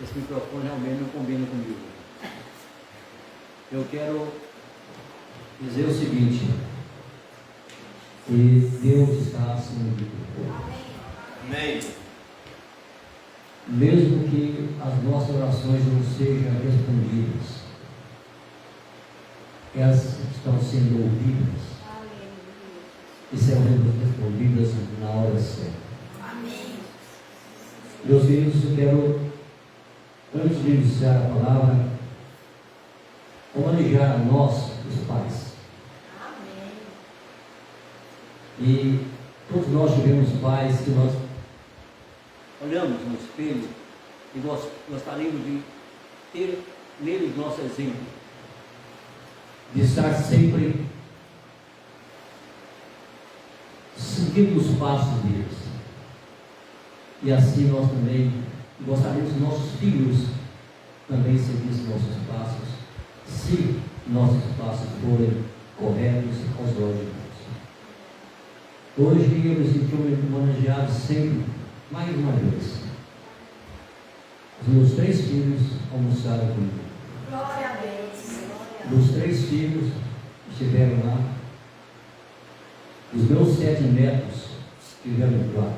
esse microfone realmente não combina comigo. Eu quero dizer o seguinte, que Deus está acima de tudo. Amém. Mesmo que as nossas orações não sejam respondidas, elas estão sendo ouvidas e serão respondidas na hora certa. Amém. Meus queridos, eu quero, antes de iniciar a palavra, homenagear a nós, os pais. Amém. E todos nós tivemos pais que nós olhamos no espelho e gostaríamos de ter neles nosso exemplo, de estar sempre seguindo os passos deles. E assim nós também gostaríamos que nossos filhos também seguissem nossos passos, se nossos passos forem corretos aos olhos de Deus. Hoje eu me senti homenageado sempre, mais uma vez. Os meus 3 filhos almoçaram comigo. Glória a Deus. Os 3 filhos estiveram lá. Os meus 7 netos estiveram 4.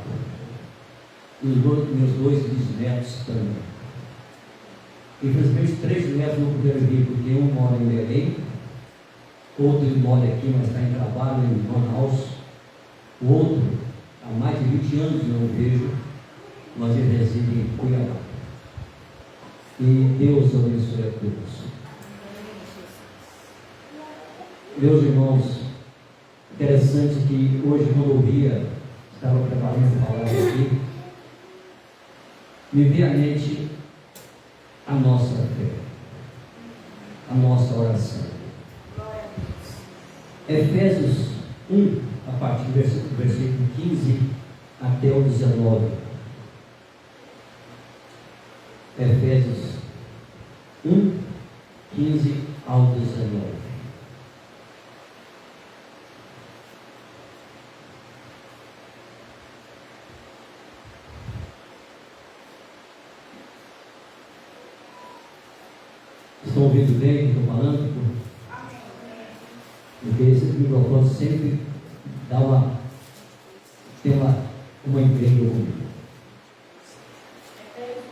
E os meus 2 bisnetos também. Infelizmente 3 netos não puderam vir, porque um mora em Belém, outro mora aqui, mas está em trabalho em Manaus, o outro há mais de 20 anos não vejo, mas ele reside em Cuiabá. E Deus abençoe a todos. Meus irmãos, interessante que hoje, quando eu via, estava preparando a palavra aqui, me veio à mente a nossa fé, a nossa oração. Efésios 1, a partir do versículo 15 até o 19. Efésios 1, 15 ao 19. Estão ouvindo bem o que estou falando? Porque esse microfone sempre dá tem uma igreja comigo.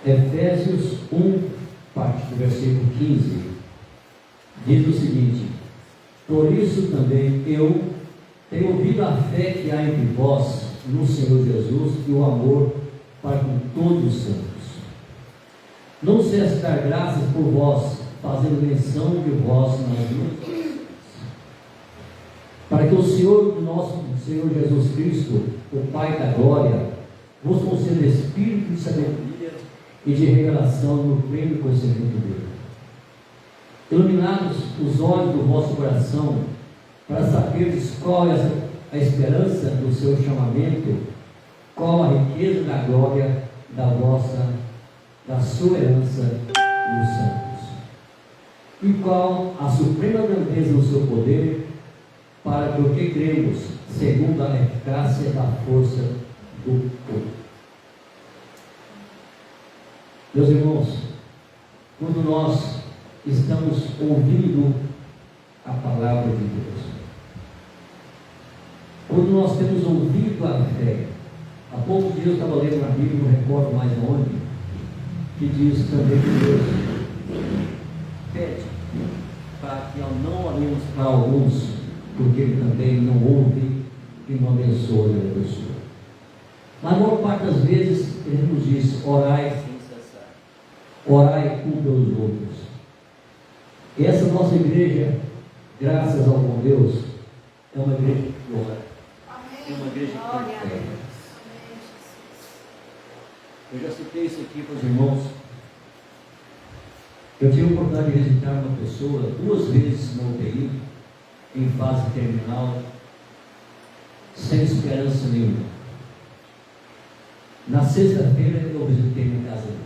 Efésios 1, parte do versículo 15, diz o seguinte: por isso também eu tenho ouvido a fé que há entre vós no Senhor Jesus e o amor para com todos os santos. Não cesse dar graças por vós, fazendo menção de vós nas minhas, para que o Senhor, nosso Senhor Jesus Cristo, o Pai da glória, vos conceda espírito de sabedoria e de revelação no pleno conhecimento dele. Iluminados os olhos do vosso coração, para saberdes qual é a esperança do seu chamamento, qual a riqueza da glória da sua herança nos santos, e qual a suprema grandeza do seu poder, para que o que cremos, segundo a eficácia da força do poder. Meus irmãos, quando nós estamos ouvindo a palavra de Deus, quando nós temos ouvido a fé, há poucos dias eu estava lendo na Bíblia, não recordo mais onde, que diz também que Deus pede para que não olhemos para alguns, porque Ele também não ouve e não abençoa a pessoa. Mas a maior parte das vezes Ele nos diz: orai sem cessar, orai um pelos outros. E essa nossa igreja, graças ao bom Deus, é uma igreja que ora, é uma igreja que tem fé. Eu já citei isso aqui para os irmãos. Eu tive a oportunidade de visitar uma pessoa 2 vezes na UTI, em fase terminal, sem esperança nenhuma. Na sexta-feira eu visitei na casa dele.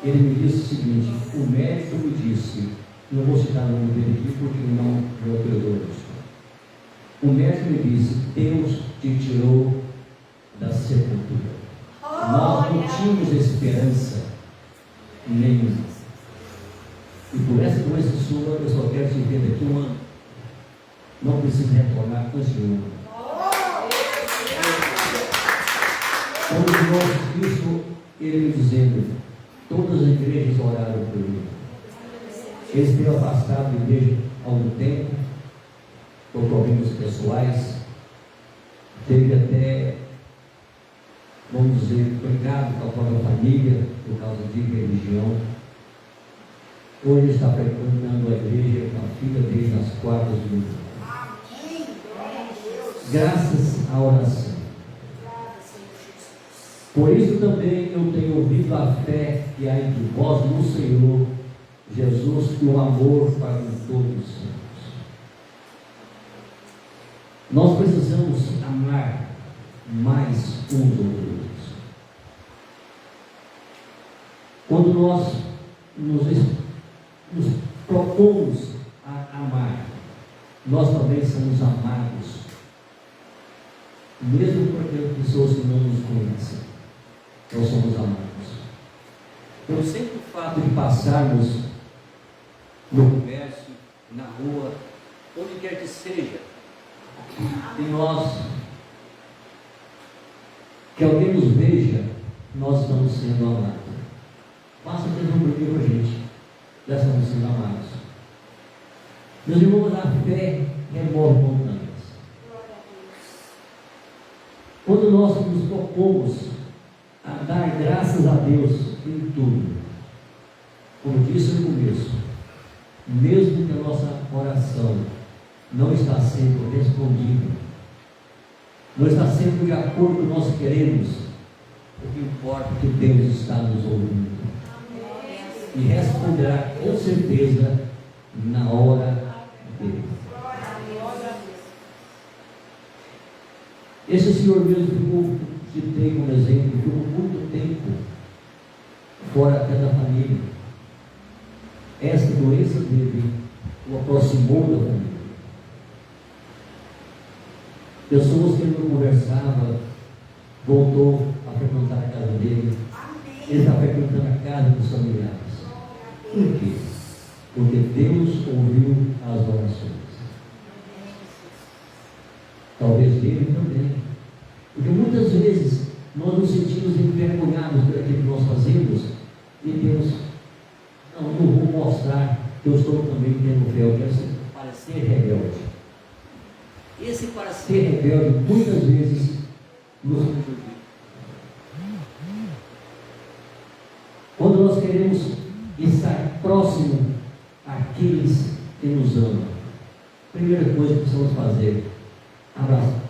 Ele me disse o seguinte: o médico me disse, não vou citar o nome dele aqui porque não me autorizou isso. O médico me disse: Deus te tirou da sepultura. Nós não tínhamos esperança nenhum. E por essa doença sua, eu só quero te ver daqui um ano. Não precisa retornar com esse ano. Quando o nosso Cristo, ele me dizendo, todas as igrejas oraram por mim. Ele esteve afastado da igreja há algum tempo, por problemas pessoais, teve até, vamos dizer, brigado com a própria família, por causa de religião. Hoje está frequentando a igreja com a filha dele nas quartas de domingo. Graças à oração. Por isso também eu tenho ouvido a fé que há entre vós no Senhor Jesus e o amor para com todos os santos. Nós precisamos amar mais uns aos outros. Quando nós nos propomos a amar, nós também somos amados, mesmo por aquelas pessoas que não nos conhecem. Nós somos amados. Então, sempre o fato de passarmos no comércio, na rua, onde quer que seja, e nós, que alguém nos veja, nós estamos sendo amados. Faça mesmo um pouquinho para a gente, já estamos sendo amados. Meus irmãos, a fé remove montanhas. Quando nós nos propomos a dar graças a Deus em tudo, como disse no começo, mesmo que a nossa oração não está sendo respondida, não está sendo de acordo com o que nós queremos, o que importa é que Deus está nos ouvindo. E responderá com certeza na hora dele. Esse senhor mesmo que eu citei como exemplo, ficou muito tempo fora até da família. Essa doença dele o aproximou da família. Pessoas que ele não conversava, voltou a frequentar a casa dele. Ele está frequentando a casa dos familiares. Por quê? Porque Deus ouviu as orações. Talvez dele também. Porque muitas vezes nós nos sentimos envergonhados por aquilo que nós fazemos e Deus, não vou mostrar que eu estou também tendo fé, eu quero parecer rebelde. Esse parecer rebelde muitas vezes nos prejudica. Quando nós queremos estar próximo àqueles que nos amam, a primeira coisa que precisamos fazer, abraçar.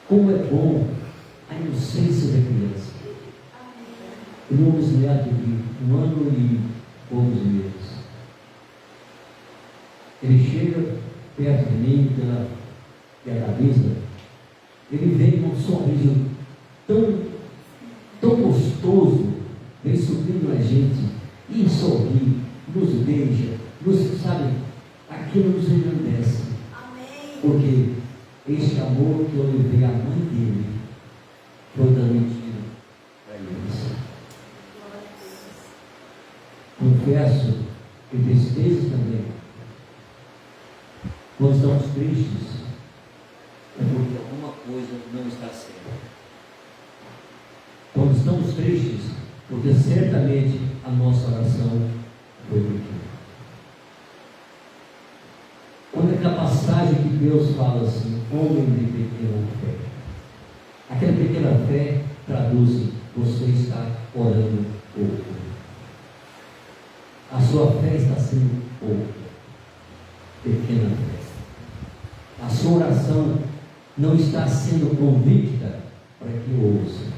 Como é bom a inocência da criança. O meu bisneto de 1 ano e poucos meses. Ele chega perto de mim, pela vista, ele vem com um sorriso tão gostoso, vem subindo na gente, e sorri, nos beija, sabe, aquilo nos engrandece. Porque este amor que eu levei à mãe dele foi transmitido para eles. Confesso que tristeza também. Quando estamos tristes, é porque alguma coisa não está certa. Quando estamos tristes, porque certamente a nossa oração foi pequena. Quando é aquela passagem que Deus fala assim, homem de pequena fé. Aquela pequena fé traduz, você está orando pouco. A sua fé está sendo pouco. Pequena fé. A sua oração não está sendo convicta para que ouça.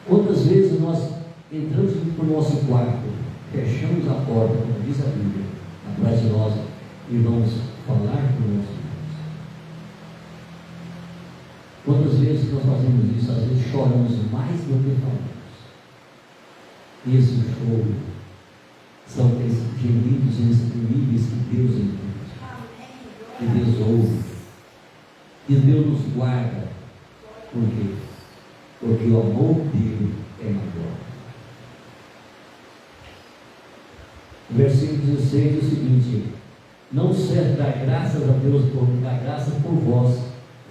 Quantas vezes nós entramos para o nosso quarto, fechamos a porta, como diz a Bíblia, atrás de nós, e vamos falar com o nosso Deus? Quantas vezes nós fazemos isso? Às vezes choramos mais do que falamos. Esse choro são aqueles gemidos inexprimíveis que Deus entende, que Deus ouve, que Deus nos guarda. Por quê? porque o amor dele é maior. O versículo 16 diz o seguinte: não cesse dar graças a Deus por dar graças por vós,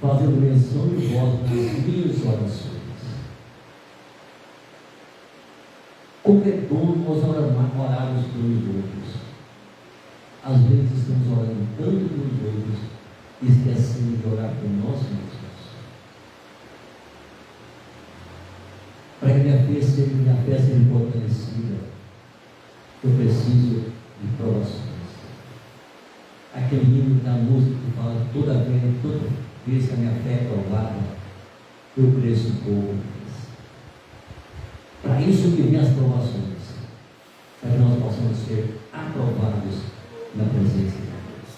fazendo menção de vós nas minhas orações. Como é bom nós orarmos pelos outros. Às vezes estamos orando tanto pelos outros e esquecendo de orar por nós mesmos. Para que minha fé seja fortalecida, eu preciso de provações. Aquele hino da música que fala: toda vez que a minha fé é provada, eu cresço um pouco mais. Para isso que vem as provações, para que nós possamos ser aprovados na presença de Deus.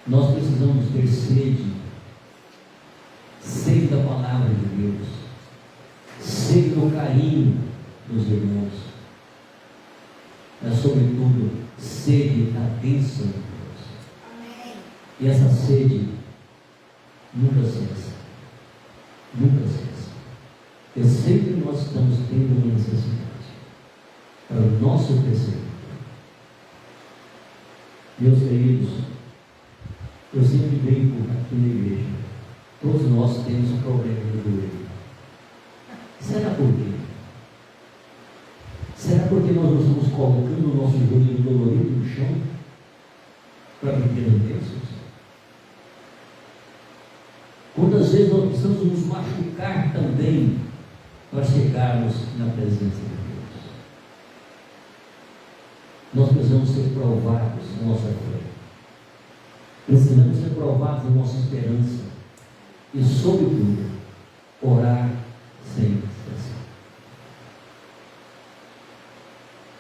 Nós precisamos ter sede da palavra de Deus, sede do carinho dos irmãos, mas sobretudo sede da bênção de Deus. Amém. E essa sede nunca cessa, nunca cessa, porque sempre nós estamos tendo uma necessidade para o nosso crescimento. Meus queridos, eu sempre brinco aqui na igreja, todos nós temos um problema no joelho. Será por quê? Será porque nós não estamos colocando o nosso joelho dolorido no chão para viver as bênçãos? Quantas vezes nós precisamos nos machucar também para chegarmos na presença de Deus? Nós precisamos ser provados na nossa fé. Precisamos ser provados na nossa esperança. E, sobretudo, orar sem cessar.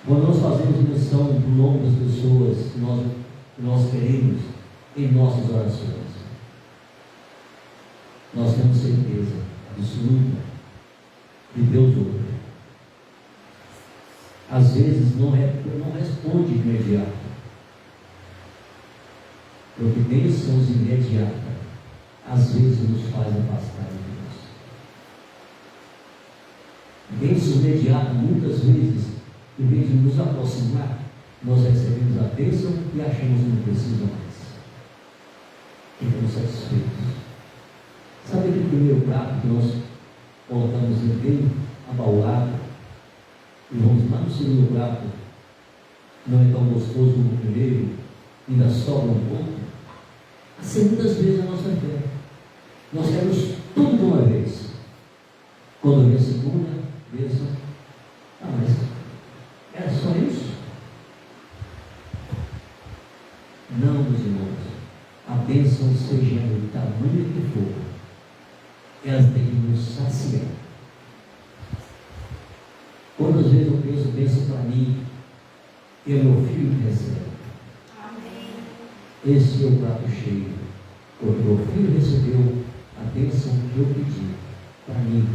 Quando nós fazemos menção do nome das pessoas que nós queremos em nossas orações, nós temos certeza absoluta que Deus ouve. Às vezes não responde de imediato, porque bênçãos imediatas às vezes nos faz afastar de Deus. Bênçãos imediatas, muitas vezes, em vez de nos aproximar, nós recebemos a bênção e achamos que não precisa mais. Ficamos satisfeitos. Sabe aquele primeiro prato que nós colocamos ele bem abaulado e vamos lá no segundo prato, não é tão gostoso como o primeiro, ainda sobra um pouco? Assim muitas vezes a nossa fé. Nós queremos tudo de uma vez. Quando vem a segunda vez, mas era só isso? Não, meus irmãos. A bênção, seja do tamanho que for, elas têm que nos saciar. Quantas vezes eu penso bênção para mim, e o meu filho recebe. Amém. Esse é o prato cheio, porque meu filho recebeu a bênção que eu pedi para mim.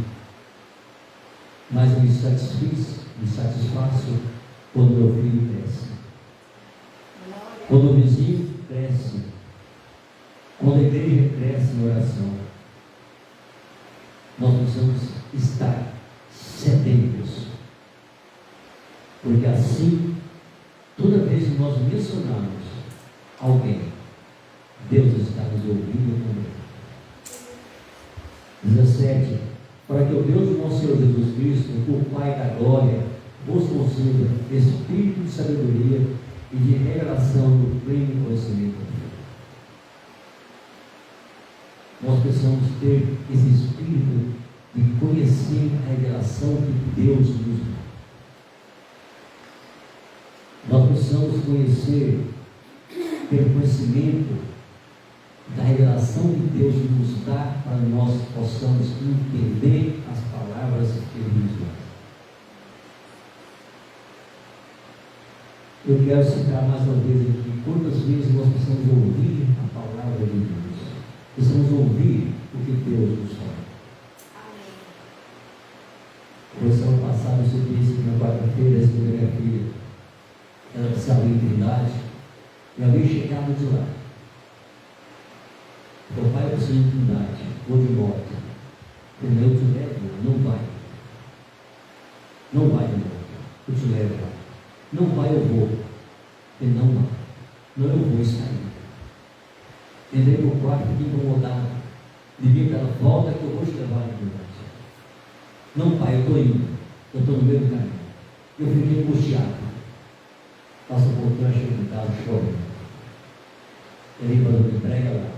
Mas eu me satisfaço quando meu filho cresce, quando o vizinho cresce, quando a igreja cresce em oração. Nós precisamos estar sedentos, porque assim, toda vez que nós mencionarmos alguém, Deus está nos ouvindo também. 17. Para que o Deus do nosso Senhor Jesus Cristo, o Pai da glória, vos conceda espírito de sabedoria e de revelação do pleno conhecimento de Deus. Nós precisamos ter esse espírito de conhecer a revelação que Deus nos dá. Nós precisamos conhecer, ter conhecimento da revelação que Deus nos dá, para nós possamos entender as palavras que Ele nos dá. Eu quero citar mais uma vez aqui, quantas vezes nós precisamos ouvir a palavra de Deus. Precisamos ouvir o que Deus nos fala. Foi semana passada, eu disse que na quarta-feira, recebi minha filha, ela saiu em Trindade, e alguém chegava de lá. O pai, você iniquidade ou de morte, como eu te levo, não vai. Não vai de novo, eu te levo lá. Não vai, eu vou. E não vai. Não, eu vou estar aí. Entrei no quarto, fiquei incomodado. Liguei para ela, volta que eu vou te levar em verdade. Não, pai, eu estou indo. Eu estou no meio do caminho. Eu fiquei angustiado. Passa um pouquinho, eu chego em casa chorando. Ele falou, me entrega lá.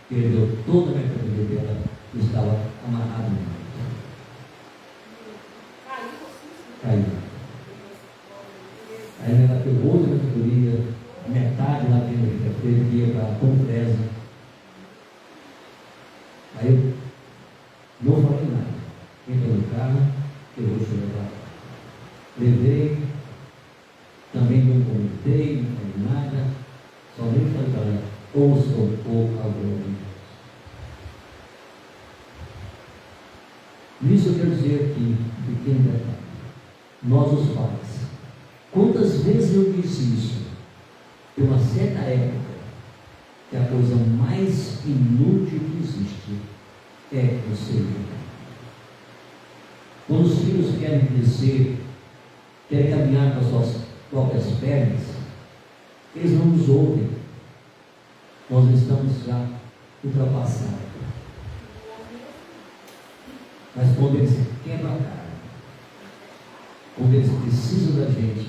Perdeu toda a mercadoria dela e estava amarrado no meio. Caiu. Aí ela pegou outra mercadoria, metade lá dentro da feira, que ia para a Compresa. Aí eu não falei nada. Entrou no carro, eu vou te levar. Levei, também não comentei, não falei nada, somente falei para ela, ouça um pouco a voz de Deus. Nisso eu quero dizer aqui, um pequeno detalhe. Nós, os pais, quantas vezes eu disse isso? Em uma certa época, que a coisa mais inútil que existe é o ser humano. Quando os filhos querem crescer, querem caminhar com as suas próprias pernas, eles não nos ouvem. Nós estamos já ultrapassados. Mas quando eles quebram a cara, quando eles precisam da gente,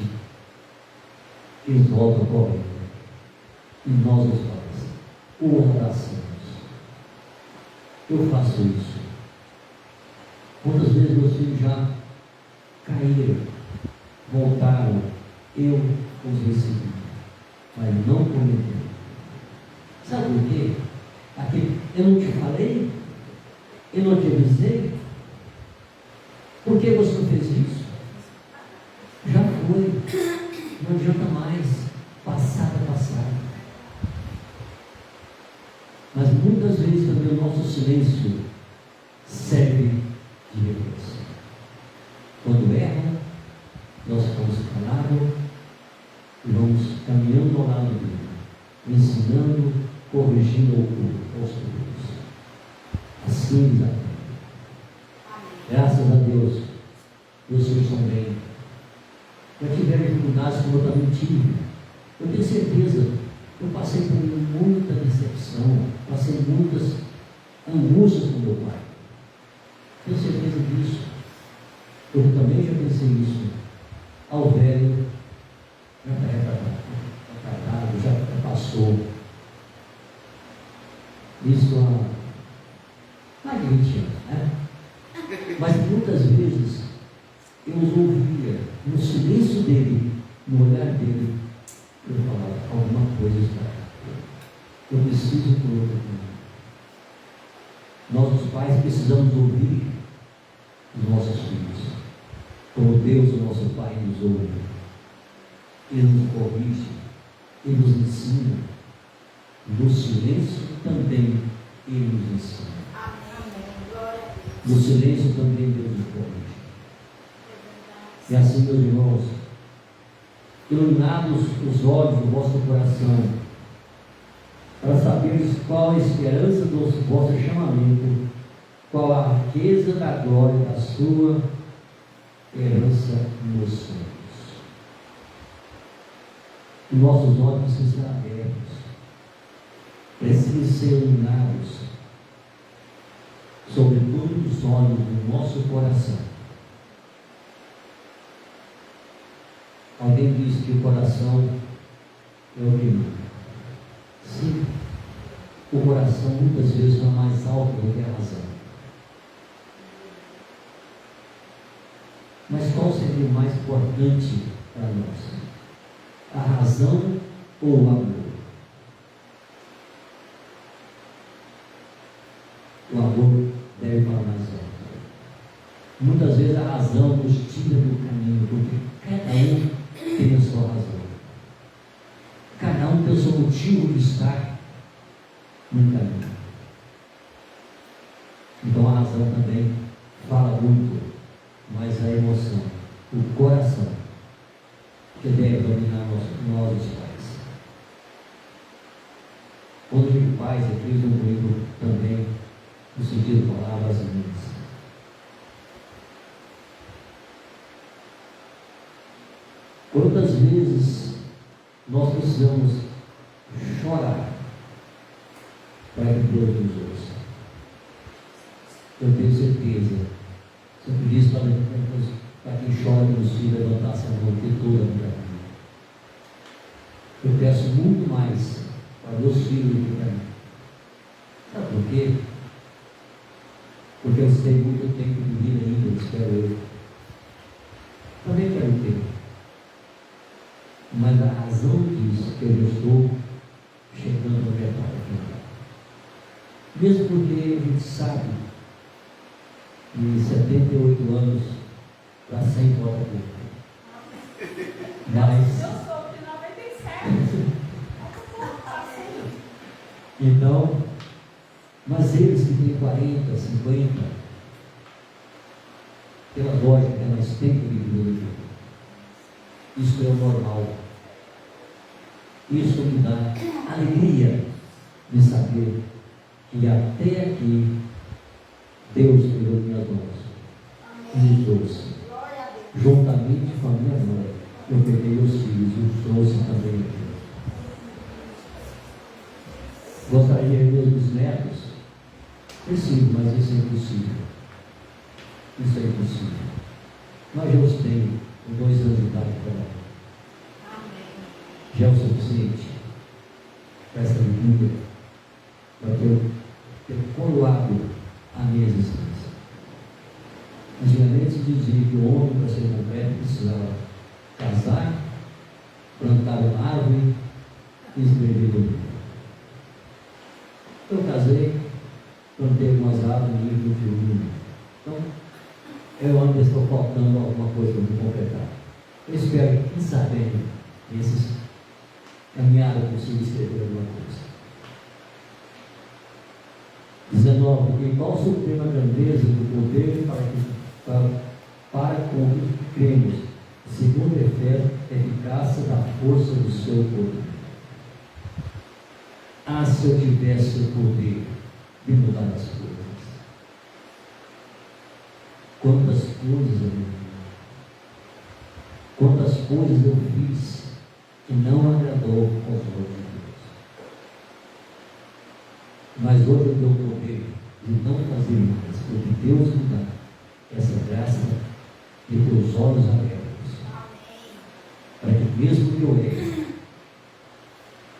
eles voltam correndo. E nós, os pais, o abraçamos. Eu faço isso. Quantas vezes meus filhos já caíram, voltaram, eu os recebi, mas não comentei. Sabe por quê? Aquele, eu não te falei? Eu não te avisei? Por que você não fez isso? Já foi, não adianta mais, passado é passado. Mas muitas vezes também o nosso silêncio serve de reflexão. Quando erra, nós ficamos calados e vamos caminhando ao lado dele, ensinando, corrigindo aos poucos. Assim eles aprendem. Graças a Deus, meus filhos também já tiveram dificuldades como eu também tive. Eu tenho certeza, eu passei por muita decepção, passei muitas angústias com meu pai. Tenho certeza disso. Eu também já pensei isso. Ao velho, já está retardado, já passou. Isso há mais de 20 anos, né? Mas muitas vezes eu os ouvia, no silêncio dele, no olhar dele, eu falava, alguma coisa está errada. Eu preciso por outro caminho. Nós, os pais, precisamos ouvir os nossos filhos, como Deus, o nosso Pai, nos ouve. Ele nos corrige, Ele nos ensina. No silêncio também Ele nos ensina. No silêncio também Deus nos corrige. E assim, meus irmãos, iluminados os olhos do vosso coração, para saberes qual a esperança do vosso chamamento, qual a riqueza da glória da sua herança nos céus. Nossos olhos precisam ser abertos, precisam ser iluminados, sobretudo os olhos do nosso coração. Alguém diz que o coração é o primeiro. Sim, o coração muitas vezes é mais alto do que a razão. Mas qual seria o mais importante para nós? A razão ou o amor? O amor deve falar mais alto. Muitas vezes a razão nos tira do caminho, porque cada um tem a sua razão. Cada um tem o seu motivo de estar no caminho. Então a razão também fala muito, mas a emoção, o coração, que deve dominar nós os pais. Quando de pais aqui, eu comigo também, no sentido de palavras minhas. Quantas vezes nós precisamos chorar para que Deus nos ouça? Eu tenho certeza. Se eu pedisse para quem chora pelos filhos levantasse a mão de toda a minha vida. Eu peço muito mais para meus filhos do que para mim. Sabe por quê? Porque eu sei muito tempo de vida ainda, espero eu. Também quero ter. Mas a razão disso é que eu estou chegando no mercado final. Mesmo porque a gente sabe que 78 anos para 100 volta pouco. Mas eu sou de 97. Então, mas eles que têm 40, 50, pela lógica, é mais tempo de vida. Isso é o normal. Isso me dá alegria de saber que até aqui Deus pegou minhas mãos e me trouxe. Juntamente com a minha mãe, eu peguei os filhos e os trouxe também aqui. Gostaria de ver os netos? Preciso, mas isso é impossível. Isso é impossível. Mas eu os tenho com 2 anos de idade para lá. Já é o suficiente para essa vida, para eu ter coroado a minha existência. Antigamente se dizia que o homem, para ser completo, precisava casar, plantar uma árvore e escrever o livro. Eu casei, plantei algumas árvores no livro do filme. Então, eu ainda estou faltando alguma coisa para me completar. Eu espero que, quem sabe, esses caminharam consigo escrever alguma coisa. 19. Em qual suprema grandeza do poder para com que cremos, segundo a eficácia da força do seu poder. Ah, se eu tivesse o poder de mudar as coisas. Quantas coisas eu vivi. Quantas coisas eu fiz que não agradou aos olhos de Deus. Mas hoje eu tenho o poder de não fazer mais, porque Deus me dá essa graça de ter os olhos abertos. Para que mesmo que eu erre,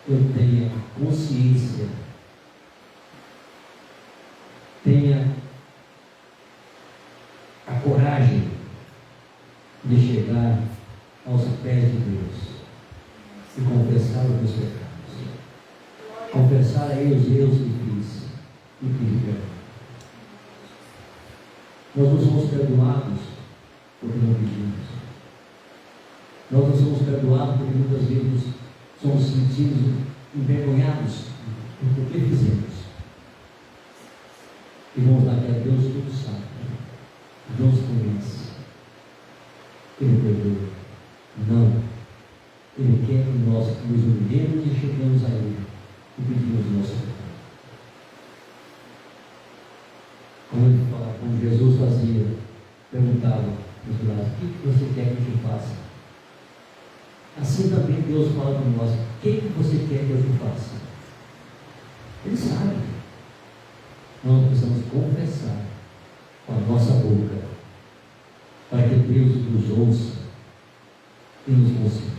eu tenha consciência, tenha a coragem de chegar aos pés de Deus e confessar os meus pecados, confessar a Ele os erros que fiz e pedir perdão. Nós não somos perdoados porque não pedimos. Nós não somos perdoados porque muitas vezes somos sentidos envergonhados por que fizemos. E vamos lá que Deus tudo sabe. Deus conhece. Ele perdoa. Não. Ele quer que nós nos humilhemos e chegamos a Ele e pedimos o nosso perdão. Como Jesus fazia, perguntava nos milagres: o que você quer que eu te faça? Assim também Deus fala para nós: o que você quer que eu te faça? Ele sabe. Nós precisamos confessar com a nossa boca, para que Deus nos ouça e nos consiga.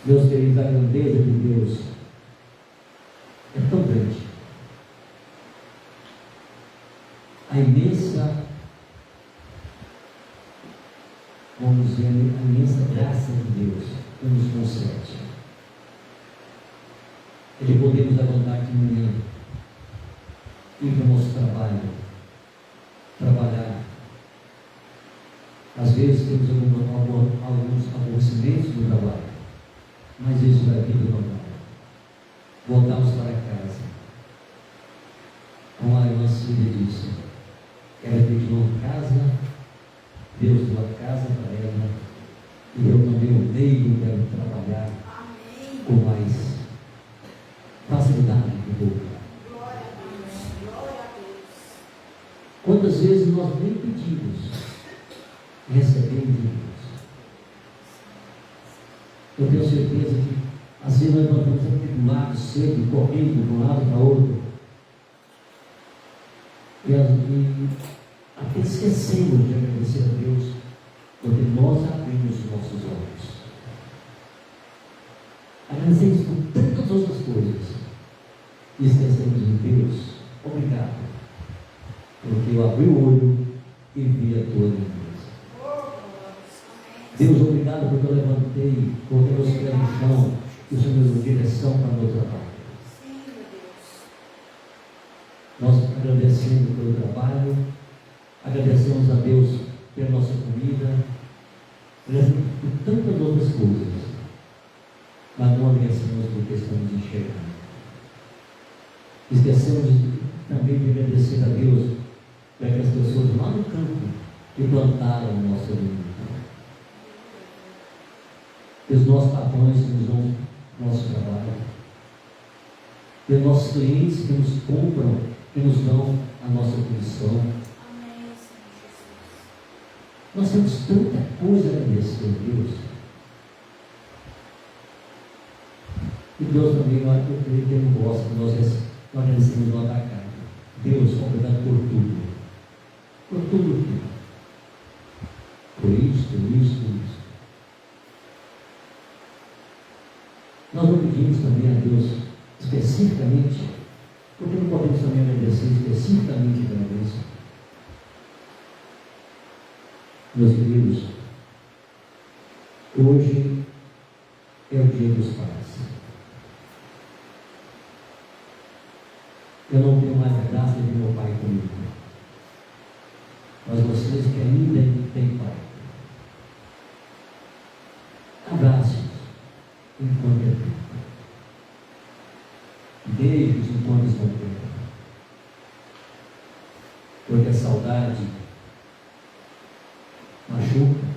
Meus queridos, a grandeza de Deus é tão grande. A imensa, vamos dizer, a imensa graça de Deus que nos concede. Ele podemos levantar de manhã, ir para o nosso trabalho, trabalhar. Às vezes temos alguns aborrecimentos do trabalho, mas isso é a vida normal. Voltamos para casa. Como a irmã Cília disse, ela pediu uma casa, Deus deu a casa para ela, e eu também odeio, quero trabalhar com mais nós nem pedimos, recebemos de Deus. Eu tenho certeza que às vezes nós levantamos aqui do lado cedo, correndo de um lado para outro, e até esquecemos de agradecer a Deus, porque nós abrimos os nossos olhos. Agradecemos por tantas outras coisas e esquecemos de Deus. Obrigado, porque eu abri o olho e vi a tua lembrança. Deus, obrigado porque eu levantei, coloquei meus pés no chão e o Senhor me deu direção para o meu trabalho. Nós agradecemos pelo trabalho, agradecemos a Deus pela nossa comida, agradecemos por tantas outras coisas, mas não agradecemos porque estamos enxergando. Esquecemos também de agradecer a Deus por aquelas pessoas lá no campo que plantaram a nossa vida. Os nossos patrões que nos dão nosso trabalho, os nossos clientes que nos compram, que nos dão a nossa comissão. Nós temos tanta coisa a agradecer a Deus. E Deus também, eu creio que Ele gosta que nós agradecemos no atacado. Deus, obrigado por tudo. Por tudo que. Por isso. Nós não pedimos também a Deus especificamente, porque não podemos também agradecer especificamente para Deus. Meus queridos, hoje é o dia dos pais. Eu não tenho mais a graça de meu pai comigo, mas vocês que ainda têm pai, abraços enquanto é tempo. Beijos enquanto estão perto. Porque a saudade machuca,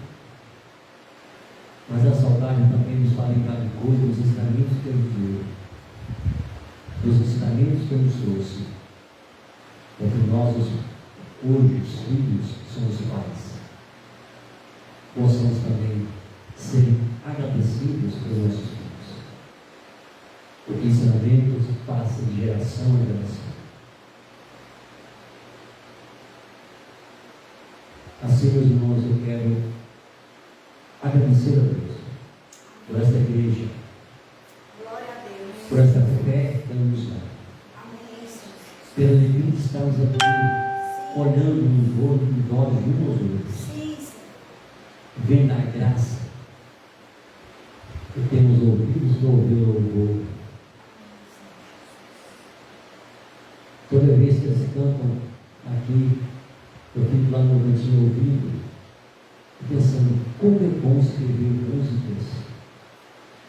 mas a saudade também nos faz lembrar de coisas, dos ensinamentos que Ele deu, dos ensinamentos que Ele nos trouxe. Porque nós, hoje, os filhos, somos pais. Possamos também ser agradecidos pelos nossos filhos. Porque ensinamentos passam de geração em geração. Assim, meus irmãos, eu quero agradecer a Deus por esta igreja, por esta fé que Ele nos dá, pela alegria de estarmos aqui olhando nos olhos de uns aos outros, vendo a graça que temos ouvidos para ouvir o louvor. Toda vez que eles cantam aqui, eu fico lá no cantinho ouvindo, pensando como é bom escrever músicas,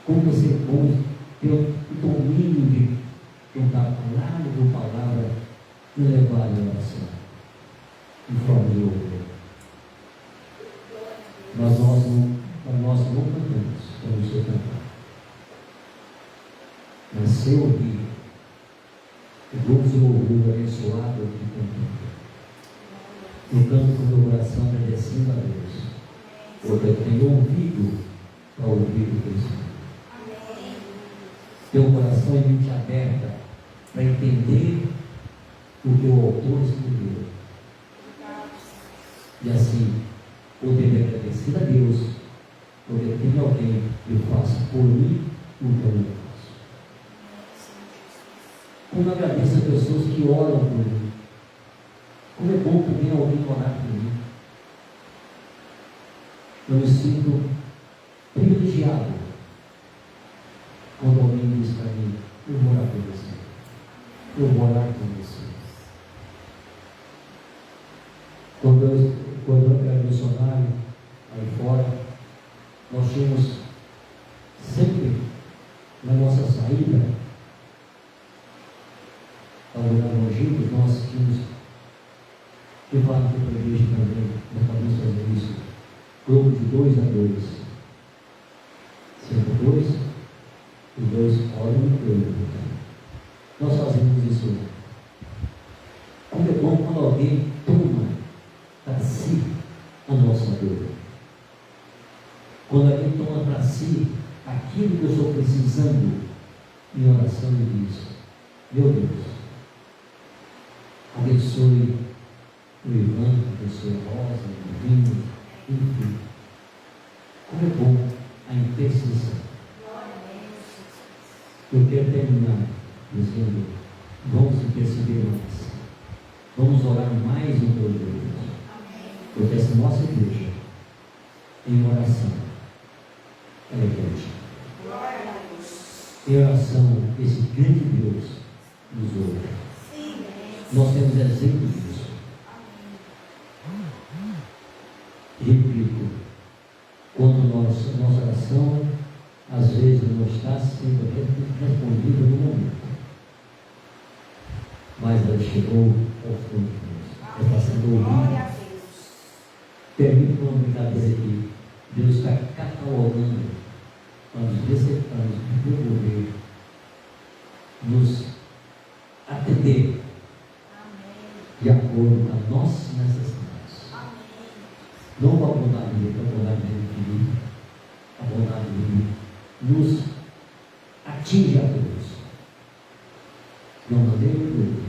como vai ser bom ter o domínio de juntar palavra por palavra e levar a oração em forma de louvor. Mas nós não cantamos como o Senhor cantar. Mas se ouvir o grupo de louvor abençoado aqui cantando, eu canto com o meu coração agradecendo a Deus, porque eu tenho ouvido para ouvir o Cristo. Ter um coração e mente aberta para entender o que o autor escreveu. E assim, poder agradecer a Deus, porque tem alguém que faça por mim o que eu não faço. Como eu agradeço as pessoas que oram por mim. Como é bom também alguém orar por mim. Eu me sinto privilegiado quando alguém diz para mim: eu vou orar por você, eu vou orar por você. Quando eu era missionário aí fora, nós tínhamos sempre na nossa saída ao lugar longínquo, nós tínhamos que falar aqui para a igreja também, nós podemos fazer isso, grupo de 2 a 2, sempre 2, os 2 oram e eu. Nós fazemos isso. Como é bom quando alguém toma esqueci aquilo que eu estou precisando em oração e diz: meu Deus, abençoe o Ivan, abençoe a Rosa, o Vinho, enfim. Como é bom a intercessão. Eu quero terminar dizendo: vamos interceder mais. Vamos orar mais um pelo outro. Porque essa nossa igreja, em oração, ela é grande. Em oração, esse grande Deus nos ouve. Nós temos exemplos disso. Repito, quando nossa oração às vezes não está sendo respondida no momento, mas ela chegou ao fundo de Deus. Ela está sendo ouvida. Permite uma brincadeira aqui. Deus está catalogando para nos devolver, nos atender de acordo com as nossas necessidades. Não com a vontade dele, com a vontade dele, a vontade dele nos atinge a todos. Não maneira nenhuma.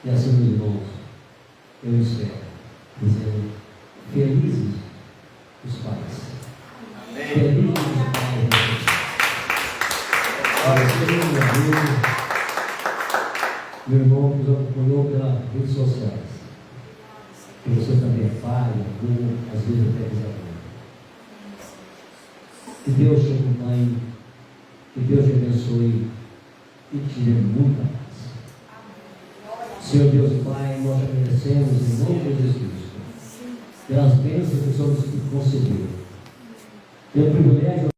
E assim, meus irmãos, eu espero, dizendo: felizes os pais. Felizes os pais. Meu irmão que nos acompanhou pelas redes sociais. Que você também é pai, avô, às vezes até bisavô. Que Deus te acompanhe, que Deus te abençoe e te dê muita paz. Senhor Deus e Pai, nós te agradecemos em nome de Jesus Cristo pelas bênçãos que o Senhor nos concedeu. Pelo privilégio